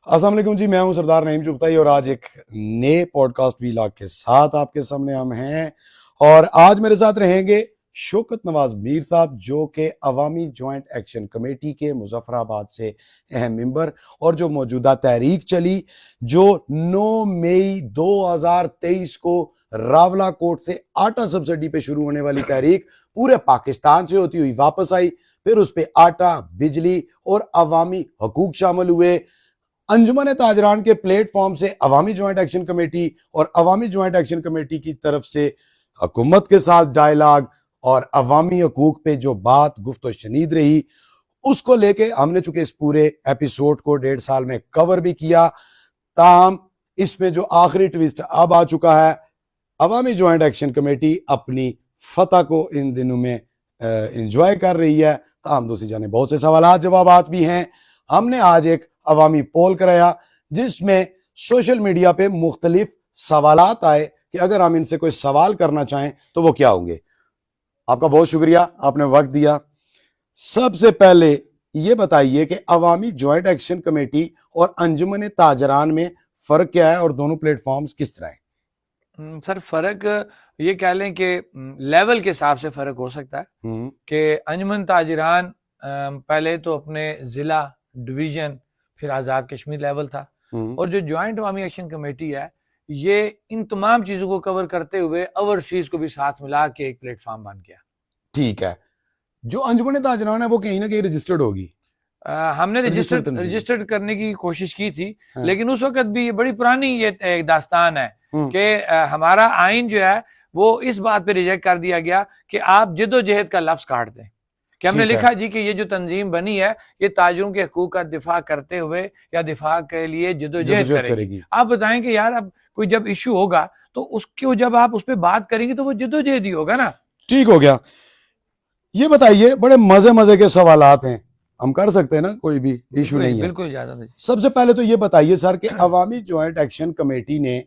السلام علیکم جی، میں ہوں سردار نعیم چغتائی اور آج ایک نئے پوڈ کاسٹ ویلاگ کے ساتھ آپ کے سامنے ہم ہیں. اور آج میرے ساتھ رہیں گے شوکت نواز میر صاحب، جو کہ عوامی جوائنٹ ایکشن کمیٹی کے مظفر آباد سے اہم ممبر، اور جو موجودہ تحریک چلی جو 9 مئی 2023 کو راولہ کوٹ سے آٹا سبسڈی پہ شروع ہونے والی تحریک پورے پاکستان سے ہوتی ہوئی واپس آئی. پھر اس پہ آٹا، بجلی اور عوامی حقوق شامل ہوئے. انجمن تاجران کے پلیٹ فارم سے عوامی جوائنٹ ایکشن کمیٹی اور عوامی جوائنٹ ایکشن کمیٹی کی طرف سے حکومت کے ساتھ ڈائلاگ اور عوامی حقوق پہ جو بات گفت و شنید رہی، اس کو لے کے ہم نے چونکہ اس پورے ایپیسوڈ کو 1.5 سال میں کور بھی کیا. تاہم اس میں جو آخری ٹویسٹ اب آ چکا ہے، عوامی جوائنٹ ایکشن کمیٹی اپنی فتح کو ان دنوں میں انجوائے کر رہی ہے. تاہم دوسری جانب بہت سے سوالات جوابات بھی ہیں. ہم نے آج ایک عوامی پول کرایا جس میں سوشل میڈیا پہ مختلف سوالات آئے کہ اگر ہم ان سے کوئی سوال کرنا چاہیں تو وہ کیا ہوں گے. آپ کا بہت شکریہ، آپ نے وقت دیا. سب سے پہلے یہ بتائیے کہ عوامی جوائنٹ ایکشن کمیٹی اور انجمن تاجران میں فرق کیا ہے اور دونوں پلیٹ فارمز کس طرح ہیں؟ سر فرق یہ کہہ لیں کہ لیول کے حساب سے فرق ہو سکتا ہے کہ انجمن تاجران پہلے تو اپنے ضلع، ڈویژن، پھر آزاد کشمیر لیول تھا، اور جو جوائنٹ عوامی ایکشن کمیٹی ہے یہ ان تمام چیزوں کو کور کرتے ہوئے اوورسیز کو بھی ساتھ ملا کے ایک پلیٹ فارم بن گیا. ٹھیک ہے. جو انجمن تاجران ہے وہ کہیں نہ کہیں رجسٹرڈ ہوگی. ہم نے رجسٹرڈ کرنے کی کوشش کی تھی، لیکن اس وقت بھی یہ بڑی پرانی یہ داستان ہے کہ ہمارا آئین جو ہے وہ اس بات پہ ریجیکٹ کر دیا گیا کہ آپ جد و جہد کا لفظ کاٹ دیں. کہ ہم نے لکھا جی کہ یہ جو تنظیم بنی ہے یہ تاجروں کے حقوق کا دفاع کرتے ہوئے یا دفاع کے لیے جد و جہد کرے گی. آپ بتائیں کہ یار اب کوئی جب ایشو ہوگا تو اس کو جب آپ اس پہ بات کریں گے تو وہ جد و جہد ہی ہوگا نا. ٹھیک ہو گیا. یہ بتائیے، بڑے مزے کے سوالات ہیں، ہم کر سکتے ہیں نا، کوئی بھی ایشو نہیں ہے. بالکل اجازت ہے. سب سے پہلے تو یہ بتائیے سر کہ عوامی جوائنٹ ایکشن کمیٹی نے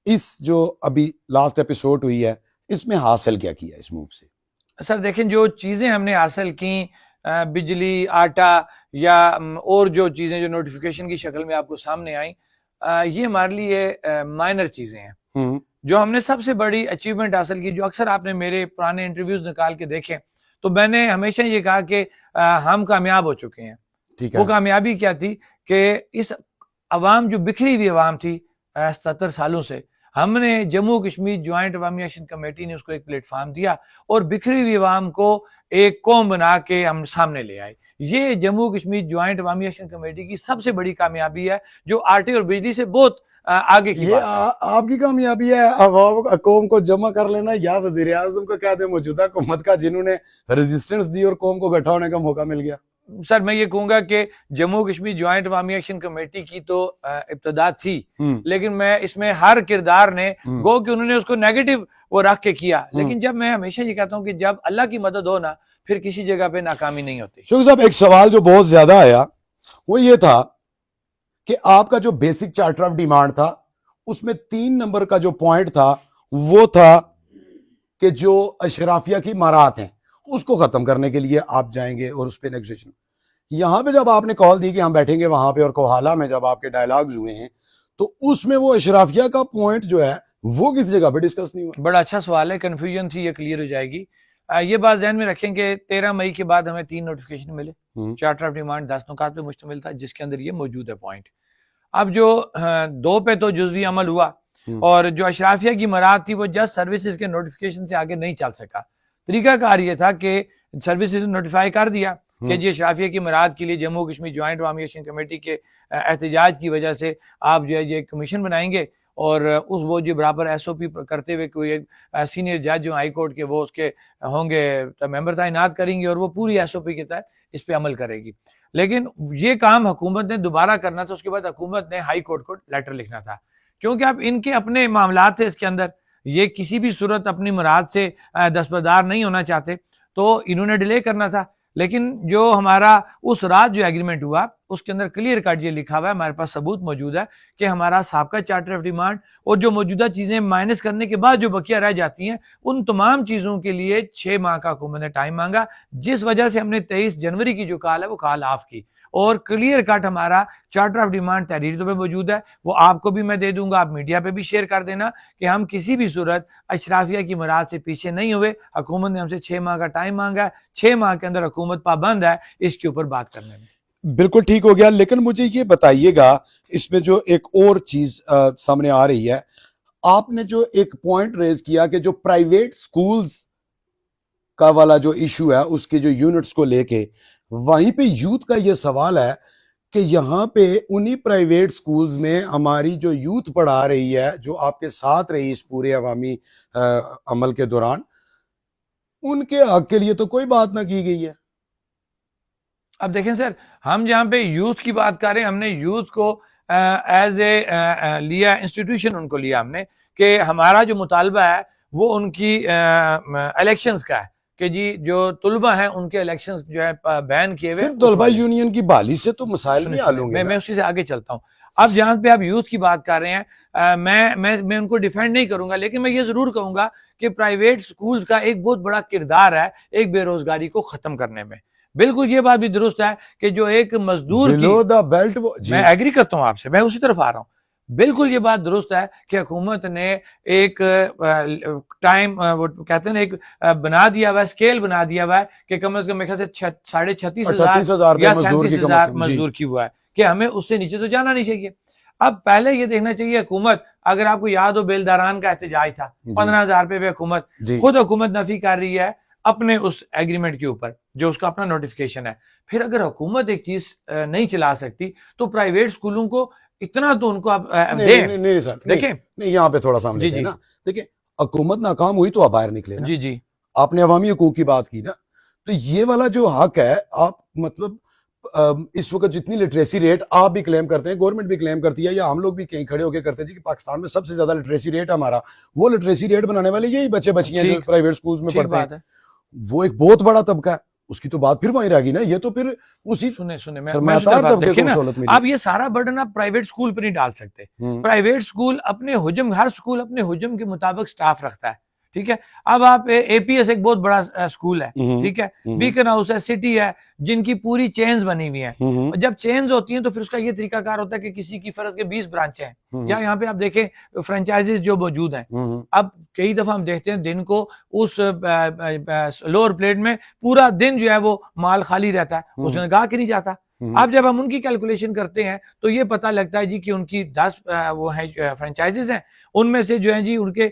اس جو ابھی لاسٹ ایپیسوڈ ہوئی ہے اس میں حاصل کیا کیا اس موو سے؟ سر دیکھیں، جو چیزیں ہم نے حاصل کی، بجلی، آٹا یا اور جو چیزیں جو نوٹیفیکیشن کی شکل میں آپ کو سامنے آئیں، یہ ہمارے لیے مائنر چیزیں ہیں. جو ہم نے سب سے بڑی اچیومنٹ حاصل کی، جو اکثر آپ نے میرے پرانے انٹرویوز نکال کے دیکھیں تو میں نے ہمیشہ یہ کہا کہ ہم کامیاب ہو چکے ہیں. وہ کامیابی کیا تھی کہ اس عوام جو بکھری ہوئی عوام تھی 77 سالوں سے، ہم نے Jammu Kashmir joint Awami action committee نے اس کو ایک پلیٹ فارم دیا اور بکھری ہوئی عوام کو ایک قوم بنا کے ہم سامنے لے آئے. یہ Jammu Kashmir joint Awami action committee کی سب سے بڑی کامیابی ہے، جو آٹے اور بجلی سے بہت آگے کی بات ہے. آپ کی کامیابی ہے عوام قوم کو جمع کر لینا، یا وزیر اعظم کا کہہ دیں موجودہ حکومت کا، جنہوں نے ریزسٹنس دی اور قوم کو گٹھا ہونے کا موقع مل گیا؟ سر میں یہ کہوں گا کہ Jammu Kashmir joint Awami action committee کی تو ابتدا تھی، لیکن میں اس میں ہر کردار نے گو کہ انہوں نے اس کو نیگیٹو وہ رکھ کے کیا. لیکن جب میں ہمیشہ یہ کہتا ہوں کہ جب اللہ کی مدد ہو نا، پھر کسی جگہ پہ ناکامی نہیں ہوتی. شوکت صاحب، ایک سوال جو بہت زیادہ آیا وہ یہ تھا کہ آپ کا جو بیسک چارٹر آف ڈیمانڈ تھا اس میں 3 نمبر کا جو پوائنٹ تھا وہ تھا کہ جو اشرافیہ کی مارات ہیں اس کو ختم کرنے کے لیے آپ جائیں گے اور اس پہ نیگوشیشن. یہاں پہ جب آپ نے کال دی کہ ہم بیٹھیں گے وہاں پہ، اور کوہالہ میں جب آپ کے ڈائلاگز ہوئے ہیں تو اس میں وہ اشرافیہ کا پوائنٹ جو ہے وہ کس جگہ پہ ڈسکس نہیں ہوا؟ بڑا اچھا سوال ہے، کنفیوژن تھی، یہ کلیئر ہو جائے گی. یہ بات ذہن میں رکھیں کہ 13 مئی کے بعد ہمیں 3 نوٹیفیکیشن ملے. چارٹر آف ڈیمانڈ 10 نکات پہ مشتمل تھا جس کے اندر یہ موجود ہے پوائنٹ. اب جو 2 پہ تو جزوی عمل ہوا، اور جو اشرافیہ کی مراد تھی وہ جسٹ سروسز کے نوٹیفیکیشن سے آگے نہیں چل سکا. طریقہ کار یہ تھا کہ سروسز نوٹیفائی کر دیا کہ جی اشرافیہ کی مراد کے لیے Jammu Kashmir joint Awami action committee کے احتجاج کی وجہ سے آپ جو ہے یہ کمیشن بنائیں گے، اور وہ جو برابر ایس او پی کرتے ہوئے کوئی ایک سینئر جج جو ہائی کورٹ کے وہ اس کے ہوں گے ممبر تعینات کریں گے، اور وہ پوری ایس او پی کے تحت اس پہ عمل کرے گی. لیکن یہ کام حکومت نے دوبارہ کرنا تھا. اس کے بعد حکومت نے ہائی کورٹ کو لیٹر لکھنا تھا، کیونکہ اب ان کے اپنے معاملات تھے اس کے اندر، یہ کسی بھی صورت اپنی مراد سے دستبردار نہیں ہونا چاہتے، تو انہوں نے ڈیلے کرنا تھا. لیکن جو ہمارا اس رات جو ایگریمنٹ ہوا اس کے اندر کلیئر کٹ یہ لکھا ہوا ہے، ہمارے پاس ثبوت موجود ہے کہ ہمارا سابقہ چارٹر آف ڈیمانڈ اور جو موجودہ چیزیں مائنس کرنے کے بعد جو بقیہ رہ جاتی ہیں ان تمام چیزوں کے لیے 6 ماہ کا حکومت نے ٹائم مانگا، جس وجہ سے ہم نے 23 جنوری کی جو کال ہے وہ کال آف کی. اور کلیئر کٹ ہمارا چارٹر آف ڈیمانڈ تحریری طور پہ موجود ہے, وہ آپ کو بھی میں دے دوں گا, آپ میڈیا پہ بھی شیئر کر دینا کہ ہم کسی بھی صورت اشرافیہ کی مراد سے پیچھے نہیں ہوئے. حکومت نے ہم سے 6 ماہ کا ٹائم مانگا ہے, 6 ماہ کے اندر حکومت پابند ہے اس کے اوپر بات کرنے میں. بالکل ٹھیک ہو گیا, لیکن مجھے یہ بتائیے گا اس میں جو ایک اور چیز سامنے آ رہی ہے, آپ نے جو ایک پوائنٹ ریز کیا کہ جو پرائیویٹ سکولز کا والا جو ایشو ہے اس کے جو یونٹس کو لے کے, وہیں پہ یوتھ کا یہ سوال ہے کہ یہاں پہ انہی پرائیویٹ سکولز میں ہماری جو یوتھ پڑھا رہی ہے, جو آپ کے ساتھ رہی اس پورے عوامی عمل کے دوران, ان کے حق کے لیے تو کوئی بات نہ کی گئی ہے. اب دیکھیں سر, ہم جہاں پہ یوتھ کی بات کر رہے ہیں, ہم نے یوتھ کو ایز اے لیا انسٹیٹیوشن, ان کو لیا ہم نے کہ ہمارا جو مطالبہ ہے وہ ان کی الیکشنز کا ہے کہ جی جو طلبہ ہیں ان کے الیکشنز جو ہے بین کیے ہوئے. صرف طلبہ یونین کی بحالی سے تو مسائل نہیں حل ہوں گے. میں اسی سے آگے چلتا ہوں. اب جہاں پہ آپ یوتھ کی بات کر رہے ہیں, میں ان کو ڈیفینڈ نہیں کروں گا, لیکن میں یہ ضرور کہوں گا کہ پرائیویٹ سکولز کا ایک بہت بڑا کردار ہے ایک بے روزگاری کو ختم کرنے میں. بالکل یہ بات بھی درست ہے کہ جو ایک مزدور کی, میں ایگری کرتا ہوں آپ سے, میں اسی طرف آ رہا ہوں, بالکل یہ بات درست ہے کہ حکومت نے ایک ٹائم وہ کہتے ہیں ایک بنا دیا ہوا ہے, اسکیل بنا دیا ہوا ہے کہ کم از کم میرے خیال سے 36,500 یا 37,000 مزدور کی ہوا ہے کہ ہمیں اس سے نیچے تو جانا نہیں چاہیے. اب پہلے یہ دیکھنا چاہیے حکومت, اگر آپ کو یاد ہو بیلداران کا احتجاج تھا, 15,000 روپے پہ حکومت خود حکومت نفی کر رہی ہے اپنے اس ایگریمنٹ کے اوپر جو اس کا اپنا نوٹیفیکیشن ہے. پھر اگر حکومت ایک چیز نہیں چلا سکتی تو پرائیویٹ سکولوں کو اتنا تو ان کو آپ دیں. دیکھیں یہاں پہ تھوڑا سامنے دیکھیں نا, دیکھیں حکومت ناکام ہوئی تو آپ باہر نکلے نا. جی آپ نے عوامی حقوق کی بات کی نا, تو یہ والا جو حق ہے, آپ مطلب اس وقت جتنی لٹریسی ریٹ آپ بھی کلیم کرتے ہیں, گورنمنٹ بھی کلیم کرتی ہے, یا ہم لوگ بھی کہیں کھڑے ہو کے کرتے ہیں کہ پاکستان میں سب سے زیادہ لٹریسی ریٹ ہمارا, وہ لٹریسی ریٹ بنانے والے یہی بچے بچیاں جو پرائیویٹ سکولز میں پڑھتے ہیں, وہ ایک بہت بڑا طبقہ ہے, اس کی تو بات پھر وہیں رہ گی نا. یہ تو پھر اسی آپ یہ سارا برڈن آپ پرائیویٹ سکول پہ نہیں ڈال سکتے. پرائیویٹ سکول اپنے حجم, ہر سکول اپنے حجم کے مطابق سٹاف رکھتا ہے, ٹھیک ہے. اب آپ اے پی ایس ایک بہت بڑا سکول ہے, ٹھیک ہے, بیکن ہاؤس ہے, سٹی ہے, جن کی پوری چینز بنی ہوئی ہیں. جب چینز ہوتی ہیں تو پھر اس کا یہ طریقہ کار ہوتا ہے کہ کسی کی فرض کے 20 برانچیں ہیں, یا یہاں پہ آپ دیکھیں فرنچائزز جو موجود ہیں. اب کئی دفعہ ہم دیکھتے ہیں دن کو اس لوور پلیٹ میں پورا دن جو ہے وہ مال خالی رہتا ہے, اس میں گاہ کے نہیں جاتا. اب جب ہم ان کی کیلکولیشن کرتے ہیں تو یہ پتہ لگتا ہے جی کہ ان کی 10 وہ ہیں فرنچائزز ہیں, ان میں سے جو ہیں جی ان کے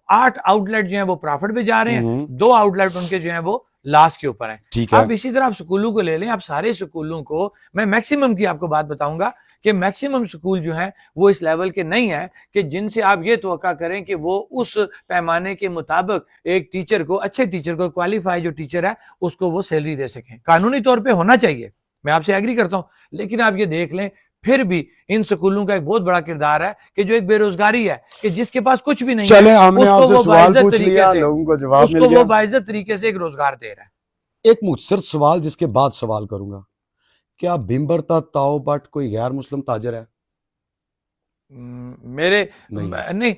8 آؤٹ لیٹ جو ہیں وہ پرافٹ پہ جا رہے ہیں, 2 آؤٹ لیٹ ان کے جو ہیں وہ لاس کے اوپر ہیں. اب اسی طرح آپ سکولوں کو لے لیں, آپ سارے سکولوں کو میں میکسیمم کی آپ کو بات بتاؤں گا کہ میکسیمم سکول جو ہیں وہ اس لیول کے نہیں ہیں کہ جن سے آپ یہ توقع کریں کہ وہ اس پیمانے کے مطابق ایک ٹیچر کو, اچھے ٹیچر کو, کوالیفائی جو ٹیچر ہے اس کو وہ سیلری دے سکیں. قانونی طور پہ ہونا چاہیے, میں آپ سے ایگری کرتا ہوں, لیکن آپ یہ دیکھ لیں پھر بھی ان سکولوں کا ایک بہت بڑا کردار ہے کہ جو ایک بے روزگاری ہے کہ جس کے پاس کچھ بھی نہیں ہے, چلیں ہم نے آپ سے سوال پوچھ لیا, لوگوں کو جواب مل گیا, وہ باعزت طریقے سے ایک روزگار دے رہا ہے. ایک مختصر سوال جس کے بعد سوال کروں گا, کیا بھمبرتا تاؤ بٹ کوئی غیر مسلم تاجر ہے؟ میرے نہیں,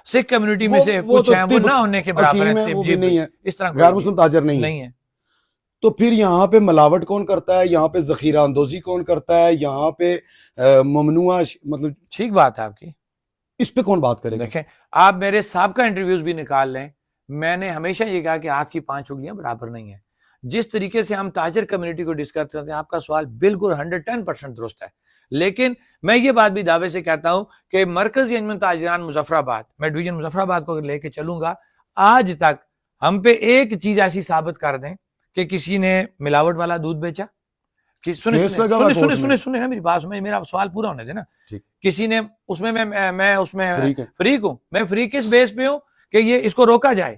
سکھ کمیونٹی میں سے کچھ ہیں وہ نہ ہونے کے برابر ہیں, اس طرح غیر مسلم تاجر نہیں ہے. تو پھر یہاں پہ ملاوٹ کون کرتا ہے, یہاں پہ ذخیرہ اندوزی کون کرتا ہے, یہاں پہ ممنوع, مطلب ٹھیک بات ہے آپ کی, اس پہ کون بات کرے گا؟ دیکھیں آپ میرے سابقہ انٹرویوز بھی نکال لیں, میں نے ہمیشہ یہ کہا کہ ہاتھ کی 5 انگلیاں برابر نہیں ہیں. جس طریقے سے ہم تاجر کمیونٹی کو ڈسکس کرتے ہیں, آپ کا سوال بالکل 110% درست ہے, لیکن میں یہ بات بھی دعوے سے کہتا ہوں کہ مرکزی انجمن تاجران مظفر آباد, میں ڈویژن مظفر آباد کو لے کے چلوں گا, آج تک ہم پہ ایک چیز ایسی ثابت کر دیں کہ کسی نے ملاوٹ والا دودھ بیچا. سنیں نا میری بات, میرا سوال پورا ہونے دے نا. کسی نے اس میں میں اس میں فریق ہوں, میں فریق اس بیس پہ ہوں کہ یہ اس کو روکا جائے.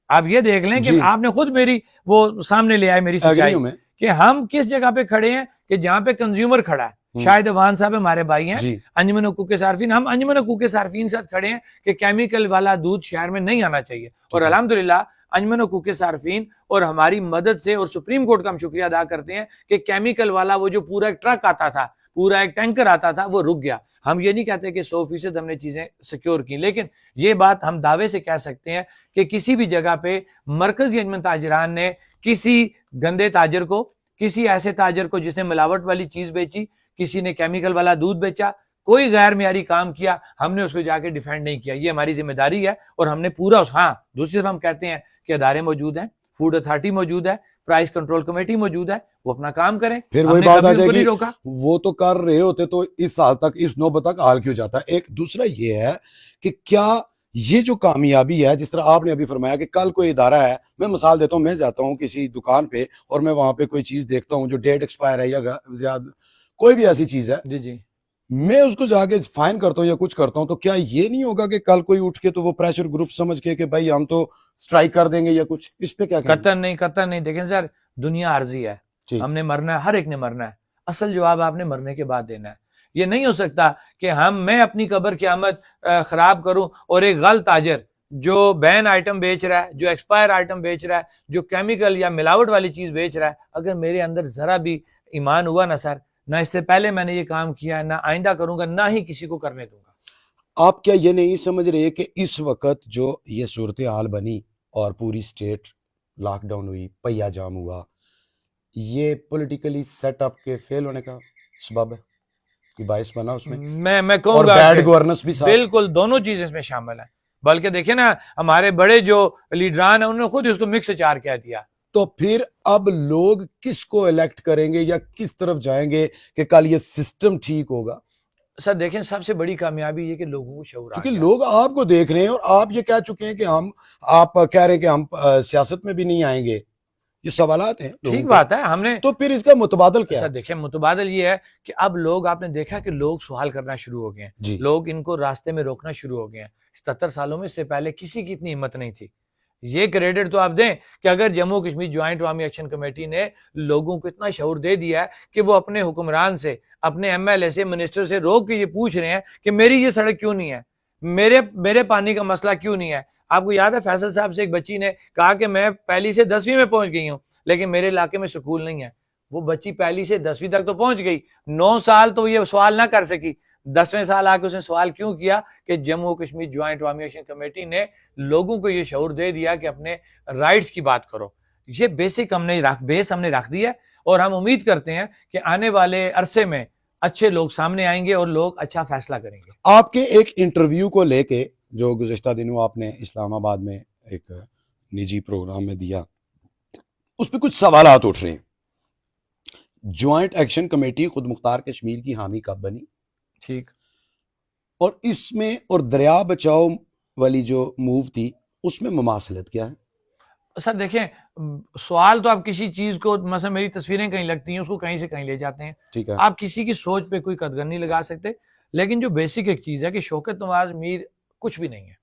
آپ یہ دیکھ لیں کہ آپ نے خود میری وہ سامنے لے آئے میری سچائی کہ ہم کس جگہ پہ کھڑے ہیں, کہ جہاں پہ کنزیومر کھڑا ہے. شاہد عوان صاحب ہمارے بھائی ہیں, انجمن حقوق کے صارفین, ہم انجمن حقوق کے صارفین ساتھ کھڑے ہیں کہ کیمیکل والا دودھ شہر میں نہیں آنا چاہیے. اور الحمدللہ انجمن حقوق کے صارفین اور ہماری مدد سے اور سپریم کورٹ کا ہم شکریہ ادا کرتے ہیں کہ کیمیکل والا وہ جو پورا ایک ٹرک آتا تھا, پورا ایک ٹینکر آتا تھا, وہ رک گیا. ہم یہ نہیں کہتے کہ 100% ہم نے چیزیں سیکیور کی, لیکن یہ بات ہم دعوے سے کہہ سکتے ہیں کہ کسی بھی جگہ پہ مرکزی انجمن تاجران نے کسی گندے تاجر کو, کسی ایسے تاجر کو جس نے ملاوٹ والی چیز بیچی, کسی نے کیمیکل والا دودھ بیچا, کوئی غیر معیاری کام کیا, ہم نے اس کو جا کے ڈیفینڈ نہیں کیا. یہ ہماری ذمہ داری ہے اور ہم نے پورا ہاں دوسری طرف ہم کہتے ہیں کہ ادارے موجود ہیں, فوڈ اتھارٹی موجود ہے, پرائز کنٹرول کمیٹی موجود ہے, وہ اپنا کام کریں. پھر وہی بات آ جائے گی, وہ تو کر رہے ہوتے تو اس حال تک, اس نوبت تک حال کیوں جاتا ہے. ایک دوسرا یہ ہے کہ کیا یہ جو کامیابی ہے, جس طرح آپ نے ابھی فرمایا کہ کل کوئی ادارہ ہے, میں مثال دیتا ہوں, میں جاتا ہوں کسی دکان پہ اور میں وہاں پہ کوئی چیز دیکھتا ہوں جو ڈیٹ ایکسپائر ہے یا زیادہ کوئی بھی ایسی چیز ہے, جی جی, میں اس کو جا کے فائن کرتا ہوں یا کچھ کرتا ہوں, تو کیا یہ نہیں ہوگا کہ کل کوئی اٹھ کے تو وہ پریشر گروپ سمجھ کے کہ بھائی ہم تو سٹرائک کر دیں گے یا کچھ, اس پہ کیا کہیں گے؟ قطعاً نہیں. دیکھیں سر, دنیا عارضی ہے, ہم نے مرنا ہے, ہر ایک نے مرنا ہے. اصل جواب آپ نے مرنے کے بعد دینا ہے. یہ نہیں ہو سکتا کہ میں اپنی قبر کی آمد خراب کروں اور ایک غلط تاجر جو بین آئٹم بیچ رہا ہے, جو ایکسپائر آئٹم بیچ رہا ہے, جو کیمیکل یا ملاوٹ والی چیز بیچ رہا ہے, اگر میرے اندر ذرا بھی ایمان ہوا نا سر, نہ اس سے پہلے میں نے یہ کام کیا, نہ آئندہ کروں گا, نہ ہی کسی کو کرنے دوں گا. آپ کیا یہ نہیں سمجھ رہے کہ اس وقت جو یہ صورتحال بنی اور پوری سٹیٹ لاک ڈاؤن ہوئی, پہیا جام ہوا, یہ پولیٹیکلی سیٹ اپ کے فیل ہونے کا سبب ہے کہ باعث بنا اس میں کہوں گا بیڈ گورننس بھی بالکل دونوں چیزیں اس میں شامل ہیں. بلکہ دیکھیں نا, ہمارے بڑے جو لیڈران ہیں انہوں نے خود اس کو مکس اچار کہہ دیا. تو پھر اب لوگ کس کو الیکٹ کریں گے یا کس طرف جائیں گے کہ کل یہ سسٹم ٹھیک ہوگا؟ سر دیکھیں, سب سے بڑی کامیابی یہ کہ لوگوں کو شعور آ گیا. کیونکہ لوگ آپ کو دیکھ رہے ہیں اور آپ یہ کہہ چکے ہیں کہ آپ کہہ رہے ہیں کہ ہم سیاست میں بھی نہیں آئیں گے. یہ سوالات ہیں, ٹھیک بات ہے, ہم نے تو پھر اس کا متبادل کیا ہے؟ دیکھیں متبادل یہ ہے کہ اب لوگ, آپ نے دیکھا کہ لوگ سوال کرنا شروع ہو گئے ہیں جی. لوگ ان کو راستے میں روکنا شروع ہو گئے ہیں. 77 سالوں میں اس سے پہلے کسی کی اتنی ہمت نہیں تھی. یہ کریڈٹ تو آپ دیں کہ اگر Jammu Kashmir joint Awami action committee نے لوگوں کو اتنا شعور دے دیا ہے کہ وہ اپنے حکمران سے, اپنے ایم ایل اے سے, منسٹر سے روک کے یہ پوچھ رہے ہیں کہ میری یہ سڑک کیوں نہیں ہے, میرے پانی کا مسئلہ کیوں نہیں ہے. آپ کو یاد ہے فیصل صاحب سے ایک بچی نے کہا کہ میں پہلی سے 10ویں میں پہنچ گئی ہوں لیکن میرے علاقے میں سکول نہیں ہے. وہ بچی پہلی سے 10ویں تک تو پہنچ گئی, 9 سال تو یہ سوال نہ کر سکی. 10ویں سال آ کے اس نے سوال کیوں کیا کہ Jammu Kashmir joint Awami action committee نے لوگوں کو یہ شعور دے دیا کہ اپنے رائٹس کی بات کرو. یہ بیسک ہم نے رکھ دیا ہے اور ہم امید کرتے ہیں کہ آنے والے عرصے میں اچھے لوگ سامنے آئیں گے اور لوگ اچھا فیصلہ کریں گے. آپ کے ایک انٹرویو کو لے کے جو گزشتہ دنوں آپ نے اسلام آباد میں ایک نجی پروگرام میں دیا, اس پہ کچھ سوالات اٹھ رہے ہیں. جوائنٹ ایکشن کمیٹی خود مختار کشمیر کی حامی کب بنی؟ ٹھیک. اور اس میں اور دریا بچاؤ والی جو موو تھی اس میں مماثلت کیا ہے؟ سر دیکھیں, سوال تو آپ کسی چیز کو, مثلا میری تصویریں کہیں لگتی ہیں, اس کو کہیں سے کہیں لے جاتے ہیں. ٹھیک ہے, آپ کسی کی سوچ پہ کوئی قدغن نہیں لگا سکتے. لیکن جو بیسک ایک چیز ہے کہ شوکت نواز میر کچھ بھی نہیں ہے.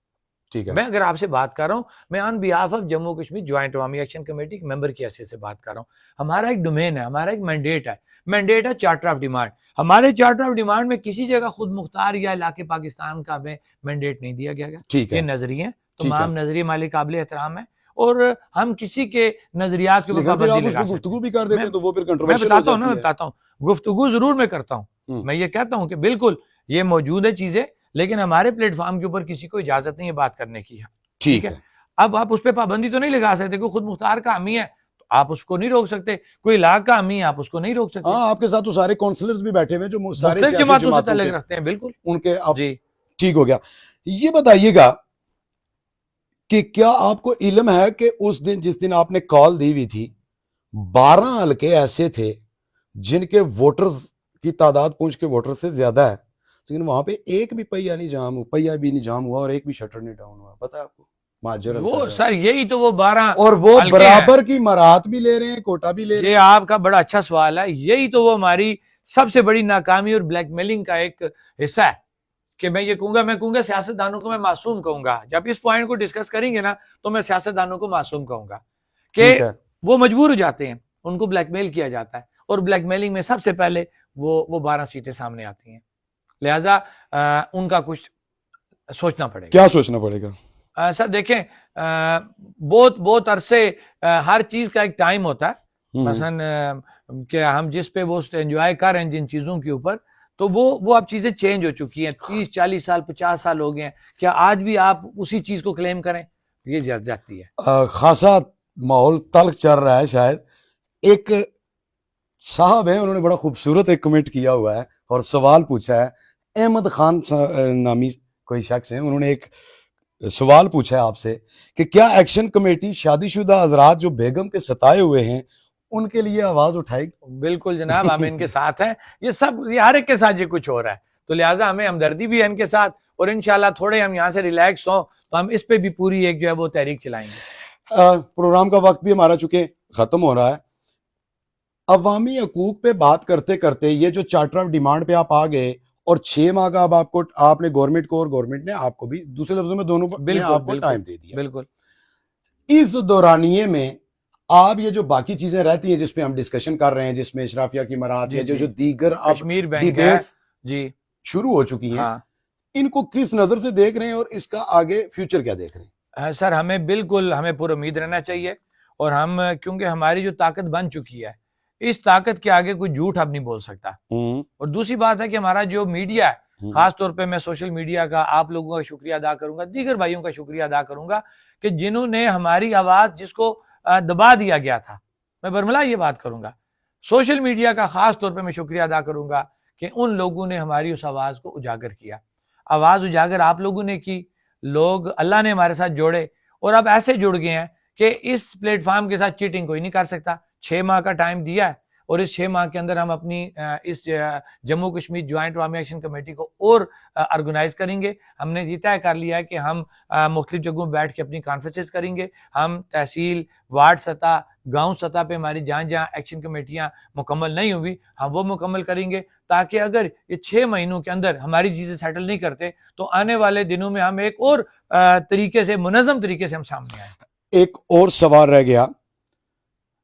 ٹھیک ہے, میں اگر آپ سے بات کر رہا ہوں, میں on behalf of Jammu Kashmir joint Awami action committee کے ممبر کی حیثیت سے بات کر رہا ہوں. ہمارا ایک ڈومین ہے, ہمارا ایک مینڈیٹ ہے چارٹر آف ڈیمانڈ. ہمارے چارٹر آف ڈیمانڈ میں کسی جگہ خود مختار یا علاقے پاکستان کا ہمیں مینڈیٹ نہیں دیا گیا. یہ نظریے ہیں, تمام نظریے ہمارے قابل احترام ہیں اور ہم کسی کے نظریات کے اوپر پابندی لگا سکتے. گفتگو بھی کر دیتے ہیں تو وہ پھر کنٹروورشل میں بتاتا ہوں, گفتگو ضرور میں کرتا ہوں. میں یہ کہتا ہوں کہ بالکل یہ موجود ہے چیزیں, لیکن ہمارے پلیٹ فارم کے اوپر کسی کو اجازت نہیں ہے بات کرنے کی. ٹھیک ہے, اب آپ اس پہ پابندی تو نہیں لگا سکتے. کوئی خود مختار کا حامی ہے تو آپ اس کو نہیں روک سکتے, کوئی علاقہ کا حامی ہے آپ اس کو نہیں روک سکتے. ہاں, آپ کے ساتھ تو سارے کونسلرز بھی بیٹھے ہوئے جو سارے سیاسی جماعتوں سے تعلق رکھتے ہیں. بالکل ان کے جی ٹھیک ہو گیا. یہ بتائیے گا کہ کیا آپ کو علم ہے کہ اس دن جس دن آپ نے کال دی ہوئی تھی 12 حلقے ایسے تھے جن کے ووٹرز کی تعداد پونچھ کے ووٹر سے زیادہ ہے, لیکن وہاں پہ ایک بھی پہیا نہیں جام ہوا اور ایک بھی شٹر نہیں ڈاؤن ہوا. پتہ ہے آپ کو وہ سر یہی تو وہ 12 اور وہ برابر کی مراعات بھی لے رہے ہیں, کوٹا بھی لے رہے ہیں. یہ آپ کا بڑا اچھا سوال ہے. یہی تو وہ ہماری سب سے بڑی ناکامی اور بلیک میلنگ کا ایک حصہ ہے کہ میں کہوں گا سیاستدانوں کو میں معصوم کہوں گا. جب اس پوائنٹ کو ڈسکس کریں گے نا تو میں سیاستدانوں کو معصوم کہوں گا کہ وہ مجبور ہو جاتے ہیں, ان کو بلیک میل کیا جاتا ہے اور بلیک میلنگ میں سب سے پہلے وہ 12 سیٹیں سامنے آتی ہیں. لہٰذا ان کا کچھ سوچنا پڑے گا. کیا سوچنا پڑے گا؟ سر دیکھیں, بہت عرصے ہر چیز کا ایک ٹائم ہوتا ہے. مثلا کہ ہم جس پہ وہ انجوائے کر رہے ہیں جن چیزوں کے اوپر, تو وہ اب چیزیں چینج ہو چکی ہیں. 30-40 سال 50 سال ہو گئے ہیں. کیا آج بھی آپ اسی چیز کو کلیم کریں؟ یہ جاتی ہے. خاصا ماحول تلخ چل رہا ہے. شاید ایک صاحب ہیں, انہوں نے بڑا خوبصورت ایک کمنٹ کیا ہوا ہے اور سوال پوچھا ہے. احمد خان نامی کوئی شخص ہیں, انہوں نے ایک سوال پوچھا ہے آپ سے کہ کیا ایکشن کمیٹی شادی شدہ حضرات جو بیگم کے ستائے ہوئے ہیں ان کے لیے آواز اٹھائے گی؟ بالکل جناب, ہم ان کے ساتھ ہیں. یہ ہر ایک کے ساتھ یہ کچھ ہو رہا ہے, تو لہٰذا ہمیں ہمدردی بھی ہے ان کے ساتھ, اور انشاءاللہ تھوڑے ہم یہاں سے ریلیکس ہوں تو ہم اس پہ بھی پوری ایک جو ہے وہ تحریک چلائیں گے. پروگرام کا وقت بھی ہمارا چونکہ ختم ہو رہا ہے. عوامی حقوق پہ بات کرتے کرتے یہ جو چارٹر آف ڈیمانڈ پہ آپ آ گئے اور 6 ماہ کا اب آپ نے گورنمنٹ کو اور گورنمنٹ نے آپ کو بھی, دوسرے لفظوں میں دونوں نے آپ کو ٹائم دے دیا. بالکل. اس دورانیے میں آپ یہ جو باقی چیزیں رہتی ہیں جس پہ ہم ڈسکشن کر رہے ہیں, جس میں اشرافیہ کی مراحت یا جو دیگر کشمیر بینک ہے جی شروع ہو چکی ہیں, ان کو کس نظر سے دیکھ رہے ہیں اور اس کا آگے فیوچر کیا دیکھ رہے ہیں؟ سر ہمیں پر امید رہنا چاہیے, اور ہم کیونکہ ہماری جو طاقت بن چکی ہے, اس طاقت کے آگے کوئی جھوٹ اب نہیں بول سکتا. اور دوسری بات ہے کہ ہمارا جو میڈیا ہے, خاص طور پہ میں سوشل میڈیا کا آپ لوگوں کا شکریہ ادا کروں گا, دیگر بھائیوں کا شکریہ ادا کروں گا کہ جنہوں نے ہماری آواز جس کو دبا دیا گیا تھا, میں برملا یہ بات کروں گا, سوشل میڈیا کا خاص طور پہ میں شکریہ ادا کروں گا کہ ان لوگوں نے ہماری اس آواز کو اجاگر کیا. آواز اجاگر آپ لوگوں نے کی, لوگ اللہ نے ہمارے ساتھ جوڑے, اور اب ایسے جڑ گئے ہیں کہ اس پلیٹ فارم کے ساتھ چیٹنگ کوئی نہیں کر سکتا. 6 ماہ کا ٹائم دیا ہے, اور اس 6 ماہ کے اندر ہم اپنی اس Jammu Kashmir joint Awami action committee کو اور آرگنائز کریں گے. ہم نے یہ طے کر لیا ہے کہ ہم مختلف جگہوں بیٹھ کے اپنی کانفرنسز کریں گے. ہم تحصیل, وارڈ سطح, گاؤں سطح پہ ہماری جہاں ایکشن کمیٹیاں مکمل نہیں ہوئی ہم وہ مکمل کریں گے, تاکہ اگر یہ 6 مہینوں کے اندر ہماری چیزیں سیٹل نہیں کرتے تو آنے والے دنوں میں ہم ایک اور طریقے سے, منظم طریقے سے ہم سامنے آئیں. ایک اور سوال رہ گیا,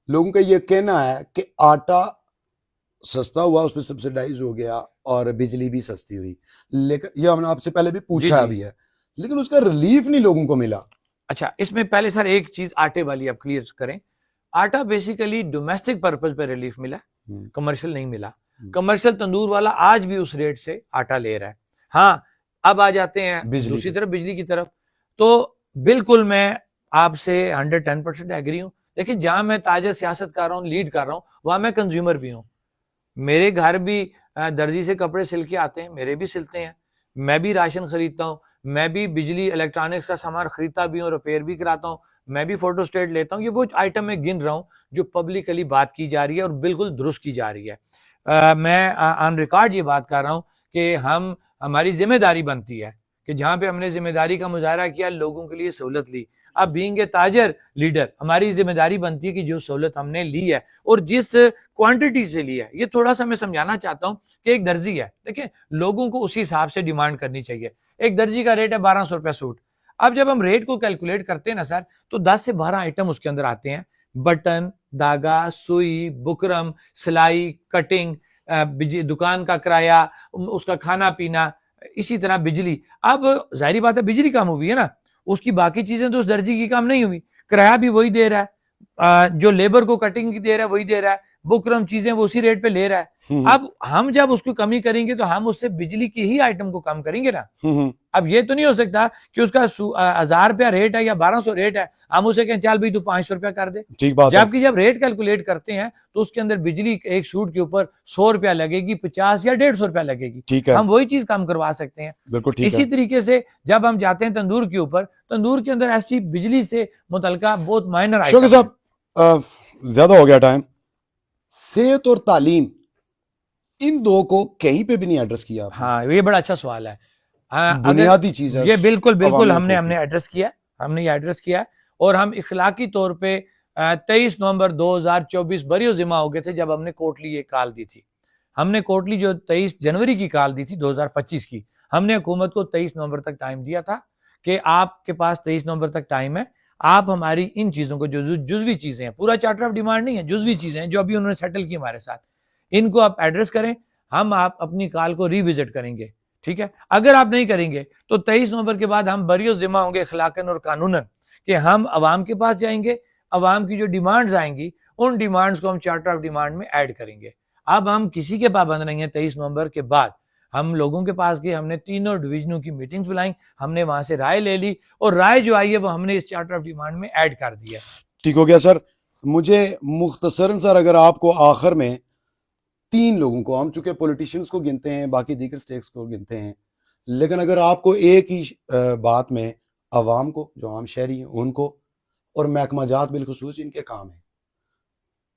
لوگوں کا یہ کہنا ہے کہ آٹا سستا ہوا, اس پہ سبسیڈائز ہو گیا, اور بجلی بھی سستی ہوئی, لیکن یہ ہم نے آپ سے پہلے بھی پوچھا بھی ہے, لیکن اس کا ریلیف نہیں لوگوں کو ملا. اچھا, اس میں پہلے سر ایک چیز آٹے والی آپ کلیئر کریں. آٹا بیسیکلی ڈومیسٹک پرپز پہ ریلیف ملا, کمرشل نہیں ملا. کمرشل تندور والا آج بھی اس ریٹ سے آٹا لے رہا ہے. ہاں, اب آ جاتے ہیں دوسری طرف بجلی کی طرف, تو بالکل میں آپ سے 110% ایگری ہوں. دیکھیں, جہاں میں تاجر سیاست کر رہا ہوں, لیڈ کر رہا ہوں, وہاں میں کنزیومر بھی ہوں. میرے گھر بھی درزی سے کپڑے سل کے آتے ہیں, میرے بھی سلتے ہیں, میں بھی راشن خریدتا ہوں, میں بھی بجلی الیکٹرانکس کا سامان خریدتا بھی ہوں, ریپیئر بھی کراتا ہوں, میں بھی فوٹو اسٹیٹ لیتا ہوں. یہ وہ آئٹم میں گن رہا ہوں جو پبلکلی بات کی جا رہی ہے اور بالکل درست کی جا رہی ہے. میں آن ریکارڈ یہ بات کر رہا ہوں کہ ہماری ذمہ داری بنتی ہے کہ جہاں پہ ہم نے ذمہ داری کا مظاہرہ کیا, لوگوں کے لیے سہولت لی. اب بینگ اے تاجر لیڈر ہماری ذمہ داری بنتی ہے کہ جو سہولت ہم نے لی ہے اور جس کوانٹٹی سے لی ہے, یہ تھوڑا سا میں سمجھانا چاہتا ہوں کہ ایک درزی ہے, دیکھیں لوگوں کو اسی حساب سے ڈیمانڈ کرنی چاہیے. ایک درزی کا ریٹ ہے 1200 روپے سوٹ. اب جب ہم ریٹ کو کیلکولیٹ کرتے ہیں نا سر, تو 10 سے 12 آئٹم اس کے اندر آتے ہیں, بٹن, داغا, سوئی, بکرم, سلائی, کٹنگ, دکان کا کرایہ, اس کا کھانا پینا, اسی طرح بجلی. اب ظاہری بات ہے بجلی کم ہوئی ہے نا, اس کی باقی چیزیں تو اس درجی کی کام نہیں ہوئی, کرایہ بھی وہی دے رہا ہے, جو لیبر کو کٹنگ کی دے رہا ہے وہی دے رہا ہے, بکرم چیزیں وہ اسی ریٹ پہ لے رہا ہے. اب ہم جب اس کو کمی کریں گے تو ہم اس سے بجلی کی ہی آئٹم کو کم کریں گے نا. اب یہ تو نہیں ہو سکتا کہ اس کا 1000 روپیہ ریٹ ہے یا 1200 ریٹ ہے, ہم اسے کہیں چل بھائی تو 500 روپیہ کر دے. جبکہ جب ریٹ کیلکولیٹ کرتے ہیں تو اس کے اندر بجلی ایک سوٹ کے اوپر 100 روپیہ لگے گی, 50 یا 150 روپیہ لگے گی, ہم وہی چیز کم کروا سکتے ہیں. اسی طریقے سے جب ہم جاتے ہیں تندور کے اوپر, تندور کے اندر ایسی بجلی سے متعلقہ بہت مائنر آئٹم. شوقی صاحب زیادہ ہو گیا ٹائم. صحت اور تعلیم, ان دو کو کہیں پہ بھی نہیں ایڈریس کیا. ہاں, یہ بڑا اچھا سوال ہے, بنیادی چیز ہے یہ. بالکل ہم نے ایڈریس کیا, ہم نے یہ ایڈریس کیا, اور ہم اخلاقی طور پہ 23 نومبر 2024 بری و ذمہ ہو گئے تھے جب ہم نے کوٹلی یہ کال دی تھی. ہم نے کوٹلی جو 23 جنوری کی کال دی تھی 2025 کی, ہم نے حکومت کو 23 نومبر تک ٹائم دیا تھا کہ آپ کے پاس 23 نومبر تک ٹائم ہے, آپ ہماری ان چیزوں کو جو جزوی چیزیں ہیں, پورا چارٹر آف ڈیمانڈ نہیں ہے, جزوی چیزیں ہیں جو ابھی انہوں نے سیٹل کی ہمارے ساتھ, ان کو آپ ایڈریس کریں. ہم آپ اپنی کال کو ری وزٹ کریں گے, ٹھیک ہے. اگر آپ نہیں کریں گے تو 23 نومبر کے بعد ہم بری و ذمہ ہوں گے اخلاقاً اور قانوناً کہ ہم عوام کے پاس جائیں گے, عوام کی جو ڈیمانڈز آئیں گی ان ڈیمانڈز کو ہم چارٹر آف ڈیمانڈ میں ایڈ کریں گے. اب ہم کسی کے پابند نہیں ہیں. 23 نومبر کے بعد ہم لوگوں کے پاس گئے, ہم نے تینوں ڈویژنوں کی میٹنگز بلائیں, ہم نے وہاں سے رائے لے لی, اور رائے جو آئی ہے وہ ہم نے اس چارٹر آف ڈیمانڈ میں ایڈ کر دیا. ٹھیک ہو گیا سر. مجھے مختصراً سر اگر آپ کو آخر میں 3 لوگوں کو، ہم چونکہ پولیٹیشینز کو گنتے ہیں، باقی دیگر سٹیکس کو گنتے ہیں، لیکن اگر آپ کو ایک ہی بات میں عوام کو، جو عام شہری ہیں ان کو، اور محکمہ جات بالخصوص جن کے کام ہیں،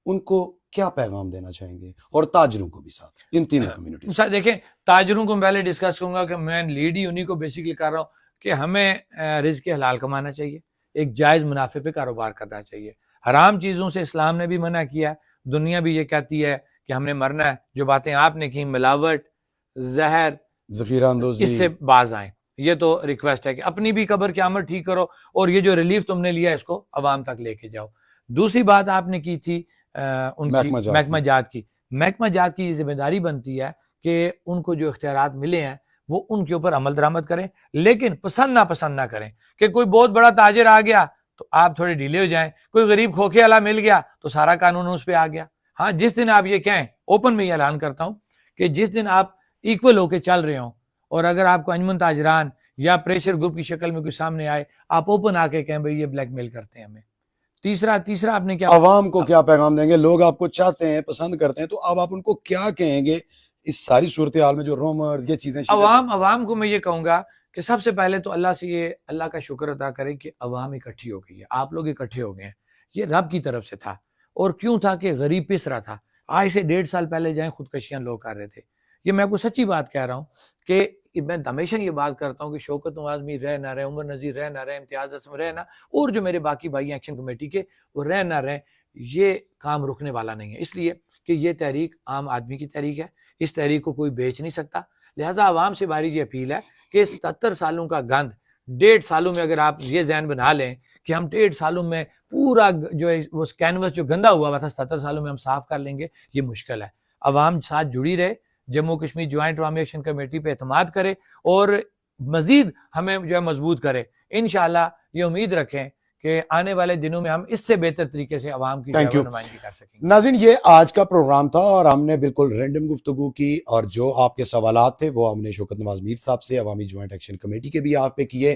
ان کو کیا پیغام دینا چاہیں گے، اور تاجروں کو بھی ساتھ، ان تینوں کمیونٹیز؟ دیکھیں تاجروں کو پہلے ڈسکس کروں گا کہ میں لیڈ ہی انہی کو بیسکلی کر رہا ہوں کہ ہمیں رزق حلال کمانا چاہیے، ایک جائز منافع پہ کاروبار کرنا چاہیے. حرام چیزوں سے اسلام نے بھی منع کیا، دنیا بھی یہ کہتی ہے کہ ہم نے مرنا ہے. جو باتیں آپ نے کی، ملاوٹ، زہر، ذخیرہ اندوزی، اس سے باز آئیں. یہ تو ریکویسٹ ہے کہ اپنی بھی قبر قیامت ٹھیک کرو، اور یہ جو ریلیف تم نے لیا اس کو عوام تک لے کے جاؤ. دوسری بات آپ نے کی تھی ان کی محکمہ جات کی. محکمہ جات کی ذمہ داری بنتی ہے کہ ان کو جو اختیارات ملے ہیں وہ ان کے اوپر عمل درآمد کریں، لیکن پسند نہ کریں کہ کوئی بہت بڑا تاجر آ گیا تو آپ تھوڑے ڈھیلے ہو جائیں، کوئی غریب کھوکھے والا مل گیا تو سارا قانون اس پہ آ گیا. ہاں، جس دن آپ یہ کہیں، اوپن میں یہ اعلان کرتا ہوں کہ جس دن آپ ایکول ہو کے چل رہے ہوں، اور اگر آپ کو انجمن تاجران یا پریشر گروپ کی شکل میں کوئی سامنے آئے، آپ اوپن آ کے کہیں بھئی یہ بلیک میل کرتے ہیں ہمیں. تیسرا آپ نے کیا عوام کو کیا پیغام دیں گے؟ لوگ آپ کو چاہتے ہیں، پسند کرتے ہیں، تو اب آپ ان کو کیا کہیں گے اس ساری صورتحال میں جو رومرز، یہ چیزیں؟ عوام کو میں یہ کہوں گا کہ سب سے پہلے تو اللہ سے یہ اللہ کا شکر ادا کریں کہ عوام اکٹھی ہو گئی ہے، آپ لوگ اکٹھے ہو گئے ہیں. یہ رب کی طرف سے تھا، اور کیوں تھا کہ غریب پس رہا تھا. آج سے 1.5 سال پہلے جائیں خودکشیاں لوگ کر رہے تھے. یہ میں کوئی سچی بات کہہ رہا ہوں کہ میں ہمیشہ یہ بات کرتا ہوں کہ شوکت نواز میر رہ نہ رہے، عمر نذیر رہ نہ رہے، امتیاز اسلم رہ نہ، اور جو میرے باقی بھائی ایکشن کمیٹی کے وہ رہ نہ رہے، یہ کام رکنے والا نہیں ہے. اس لیے کہ یہ تحریک عام آدمی کی تحریک ہے، اس تحریک کو کوئی بیچ نہیں سکتا. لہٰذا عوام سے ہماری یہ اپیل ہے کہ 77 سالوں کا گند 1.5 سالوں میں، اگر آپ یہ ذہن بنا لیں کہ ہم 1.5 سالوں میں پورا جو ہے وہ کینوس جو گندا ہوا تھا 77 سالوں میں ہم صاف کر لیں گے، یہ مشکل ہے. عوام ساتھ جڑی رہے، Jammu Kashmir joint Awami action committee پہ اعتماد کرے، اور مزید ہمیں جو ہے مضبوط کرے. انشاءاللہ یہ امید رکھیں کہ آنے والے دنوں میں ہم اس سے بہتر طریقے سے عوام کی نمائندگی کر سکیں گے. ناظرین، یہ آج کا پروگرام تھا، اور ہم نے بالکل رینڈم گفتگو کی، اور جو آپ کے سوالات تھے وہ ہم نے شوکت نواز میر صاحب سے، عوامی جوائنٹ ایکشن کمیٹی کے بھی آپ پہ کیے.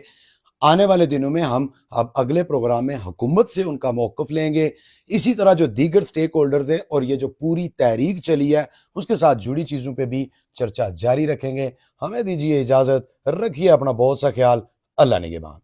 آنے والے دنوں میں ہم اب اگلے پروگرام میں حکومت سے ان کا موقف لیں گے. اسی طرح جو دیگر سٹیک ہولڈرز ہیں اور یہ جو پوری تحریک چلی ہے اس کے ساتھ جڑی چیزوں پہ بھی چرچا جاری رکھیں گے. ہمیں دیجیے اجازت، رکھیے اپنا بہت سا خیال. اللہ نگہبان.